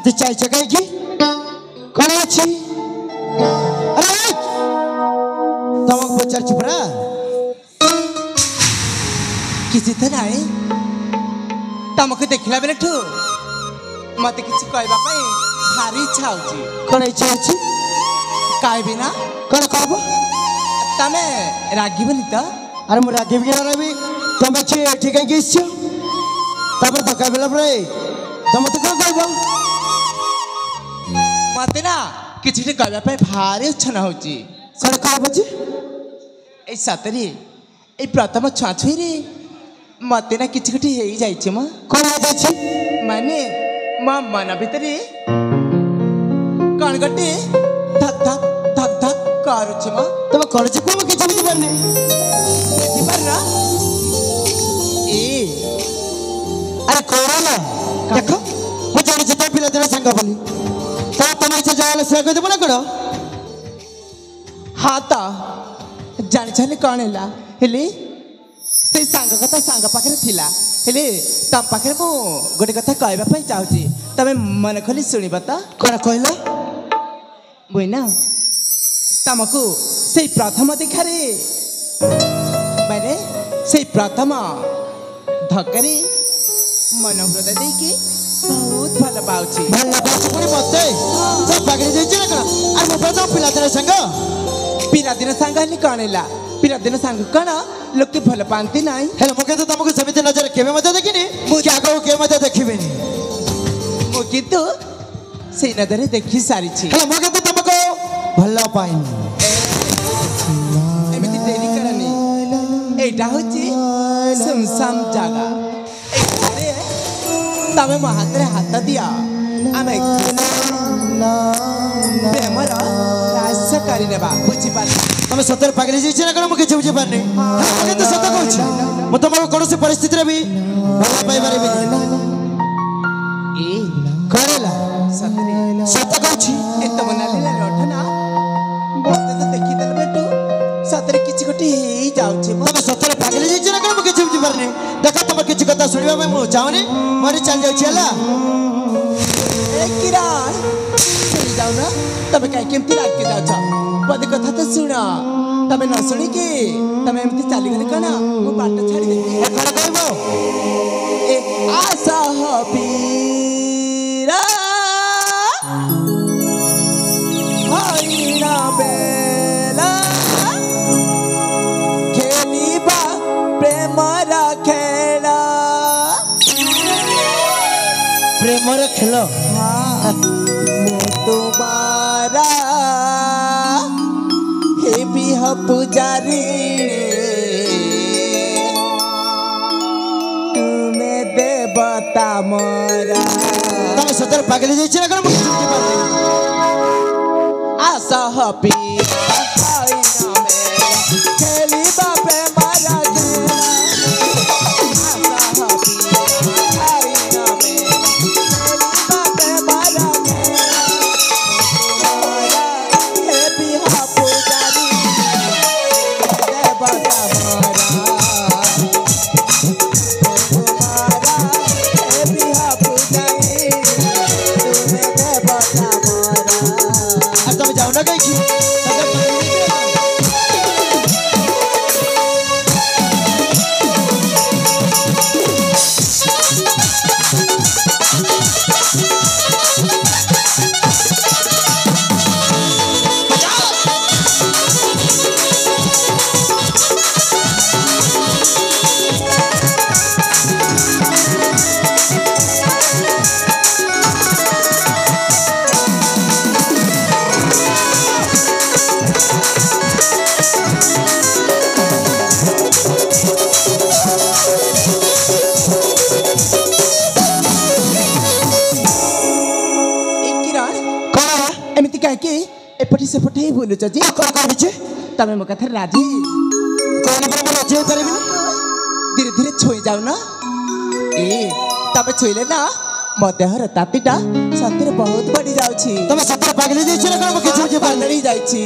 एमती चाहिए कहीं कौन अच्छी अरे तमक पचार परा किसी तो नाई तुमको देखला बेले ठू मत किसी कहबा पई भारी इच्छा होची कौन इच्छा अच्छी कहबी ना कौन कहब तमे रागिबनी तो अरे मुझे रागी भी ना भी तुम अच्छे ठीक है किस तब धक्का बेला पड़े तुम तो कौन कहब मत ना किसी कहबा पई भारी इच्छा ना होची कौन कहब जी ए सतरी ए प्रथम छुई रे मत ना किसी कटी हे जाइछे म कौन आ जाइछे माने म मन भितरे कण गटे धक धक धक धक करूछ म तुम कॉलेज को मैं किसी भी बनने दिबर ना ए अरे कोरोना देखो मैं जाने से तो पिला तेरा संग बोली तो तुम ऐसे जाने से कोई तो बना करो हाँ तो जाने जाने कौन है हेले से सांग कथा सांग पाखरे थिला हेले तम पाखरे मु गोटे कथा कहबा पई चाहूची तमे मन खोली सुनिबा त कौन कहला बुइना तमको से प्रथम देखारे माने से प्रथम धकरे मन हृदय देके बहुत भल पाउची भल पाउची पुणी मते सब पागड़ी देछि ना कौन अरे मो प्रथम पिला तेरा संग पिला दिन सांग हली कणेला पिला दिन सांग कण लोक के भल पांती नाही हेलो मुके तो तुमको समिति नजर केबे मते देखिनी मु क्या कहू के मते देखिबेनी मु किंतु से नजरे देखि सारी छी हेलो मुके तो तुमको भल्ला पाइनी एमिति देरी करनी एटा होची सुमसाम जागा एरे तमे मो हातरे हाथ दिया आमे प्रेमर रास्य करि नेबा बुझि पाली तुम सतर पागली जाइछे ना कौन मु किछ बुझि पारनी मुके तो सत कहूची मु तुमको कोनोसी परिस्थिति रे भी भल्ला पाइ पारिबिनी ए करेला सतरे सत कहूची एत बनाले लठना मते तो देखि देल बेटू सतरे किछि गोटी हे जाउछे तुम सतर पागली जाइछे ना कौन मु किछ बुझि पारनी देखो तुम किछ कथा सुनिबा में मु चाहनी मरि चल जाउछे हला ए किरान सुनि जाउ ना तबे काई केमती राग के जाउछ पद कथा तो सुन तबे न सुनी के तबे एमती चाली गले कना मु बाट छाड़ी देबी ए कौन कहबो ए आशा हबीरा हरिना बेला खेलिबा प्रेमर खेला प्रेमर खेल मु तुम्हारा हे बिह पुजारी तुम्हें देवता मोरा तुम सतर पागली जाइछे ना कौन मु किछ बुझि पारनी आशा हपी खेलिबा प्रेमरा खेला आशा हपी आईना में खेलिबा प्रेमरा खेला हे बिहा पुजारी देवता मोरा तुम्हारा हे बिहा पुजारी तुम्हें देवता मोरा अब तुम जाओ ना कहीं के एपटी सेपटे ही बोलुच जी कौन करिछे तमे मो कथा राजी कौन पर मैं राजी पारिबिनी धीरे धीरे छोई जाऊ ना ए तबे छोइले ना मो देहर तातीटा सतरे बहुत बढ़ी जाउछि तुम सतर पागली जाइछे ना कौन किछ बुझि पागली जाइछि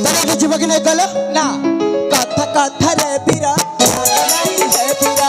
तने किछ बकी नै कहलो ना कथा कथा रे पीरा नहीं है पीरा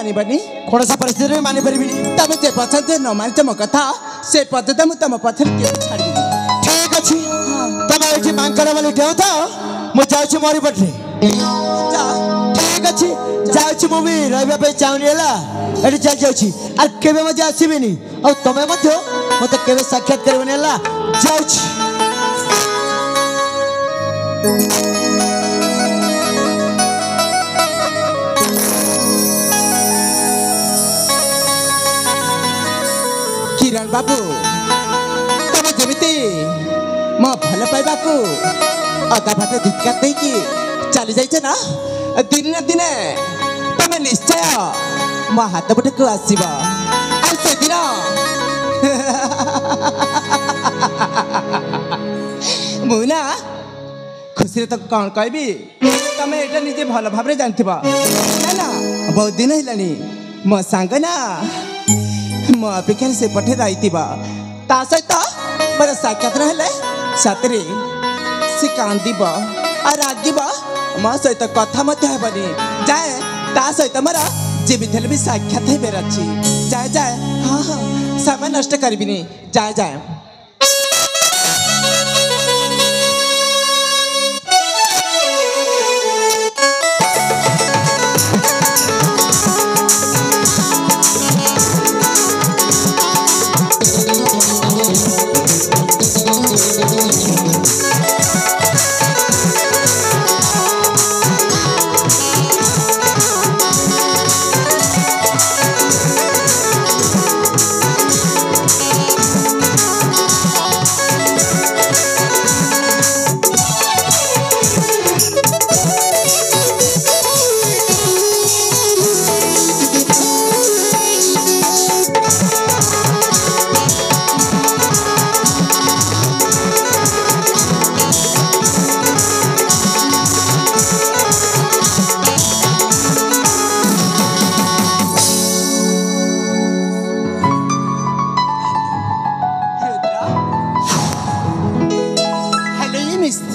मानिबनी कौन सा परिस्थिति में मानी परिबिनी तब जे पसंद न मानते मो कथा से पद्धत मु तम पथर के छाड़ी ठीक अच्छी तब एठी मांकड़ वाली ठेव था मु जाउछि मोरी पटरे जा ठीक अच्छी जाउछि मु भी रहबा पे चाउनी हला एठी चल जाउछि आर केबे मजे आसीबिनी और तमे मध्य मते केबे साक्षात करबनी हला जाउछि किरण बाबू तमे जेमिति मो भल पाइबा को अदा फाटे धिक्का देई की चली जाइछे ना दिन ना दिने तमे निश्चय मो हाथ पटे को आसीबा आ से दिन मुना खुशी तो कौन कहबी तमे एटा निजे भल भाबरे जानथिबा ना ना बहुत दिन हिलानी मो सांग ना मो अपेक्षा से पठे रहीथिबा ता सहित मोर साक्षात रहले सातरे से कांदीब आ रागिब मो सहित कथा मत हेबनी जाए ता सहित मोर जीवित हेले भी साक्षात हेबे रछि जाए जाए हाँ हाँ समय नष्ट करबिनी जाए जाए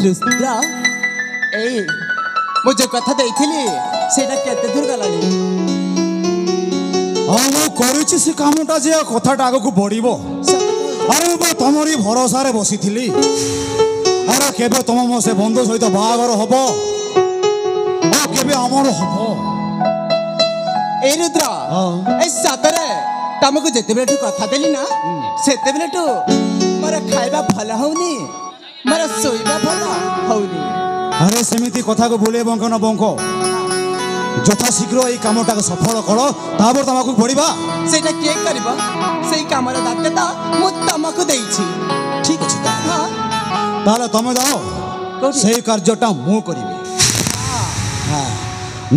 रुद्रा ए मुझे कथा देइथिली सेटा केते दूर गलानी हाँ मु करूची से कामटा जे कथाटा आगକୁ बढ़िबो अरे मैं तमरी भरोसा रे बसिथिली अरे केबे तम मो से बंधु सहित बाहागर हबो आ केबे हमर हबो ए रुद्रा ए सातरे तमको जेते बेलटू कथा देली ना सेते बेलटू मोर खाइबा भला होनी मोर सोइबा भला होनी अरे सेमिति कथा को बोले बंक न बंक যথা শীঘ্র এই কামটাকে সফল করো তারপর তোমাকে পড়িবা সেটা কে করিব সেই কামর দায়িত্বটা মু তোমাকে দেইছি ঠিক আছে হ্যাঁ তাহলে তুমি দাও সেই কার্যটা মু করিবি হ্যাঁ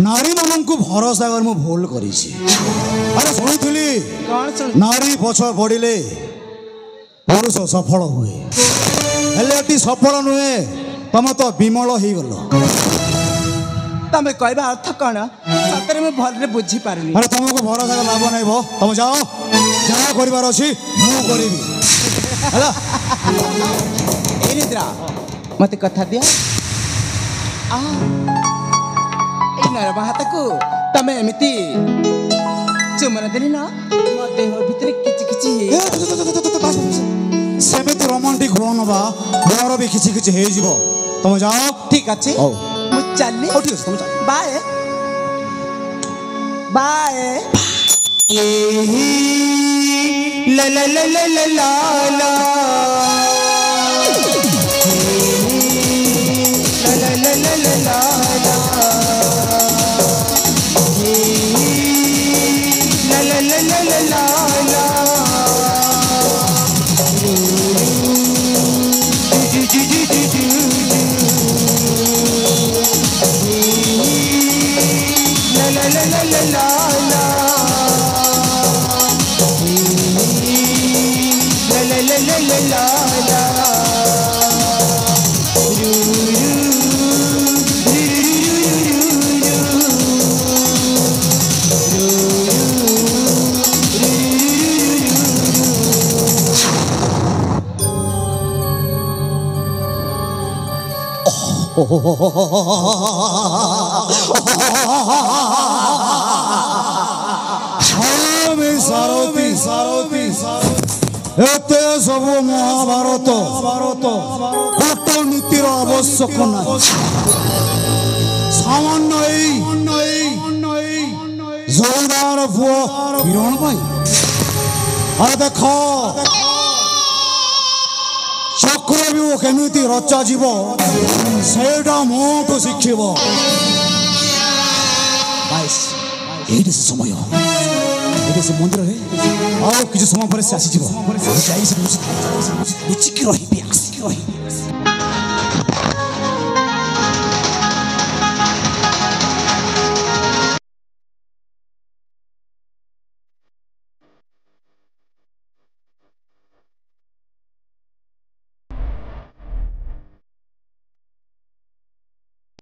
নারী মানଙ୍କୁ ভরসা কর মু ভুল করিছি আরে শুনিଥିଲି কোন শুন নারী পছ পড়িলে পুরুষ সফল হুয়ে হেলে এটি সফল নুহে তুমি তো বিমল হই গল तमे कहबा अर्थ कौन सतरे में भलरे बुझी पारनी अरे तुमको भरोसा का लाभ नहीं भो तुम जाओ जहाँ करिवार अछि मु करिबी हैला ए निद्रा मते कथा दिया आ ए नरम हाथ को तमे एमिति चुमन देली ना मो देह भीतर किछि किछि सेमिति रोमांटिक होन बा मोर भी किछि किछि हे जिवो तुम जाओ ठीक अछि ओ मु चलली ओ ठीक अछि तुम जाओ बाय बाय ला ला ला ला ला ला ला ला ला ला ला ला ला ला ला ला ला ଧର୍ମୀ ସାରଥୀ ଏତେ ସବୁ ମହାଭାରତ କୂଟନୀତିର ଆବଶ୍ୟକ ନାହିଁ। ସାମାନ୍ୟ ଏଇ ଜମିଦାର ପୁଅ କିରଣ ପାଇଁ। ଆରେ ଦେଖ ଚକ୍ରବ୍ୟୂହ କେମିତି ରଚାଯିବ ସେଇଟା ମୋଠୁ ଶିଖିବ। ଏଇଠି ସେ ସମୟ, ଏଇଠି ସେ ମନ୍ଦିରରେ ଆଉ କିଛି ସମୟ ପରେ ସେ ଆସିଯିବ। ଲୁଚିକି ରହିବି, ଆସିକି ରହିବି।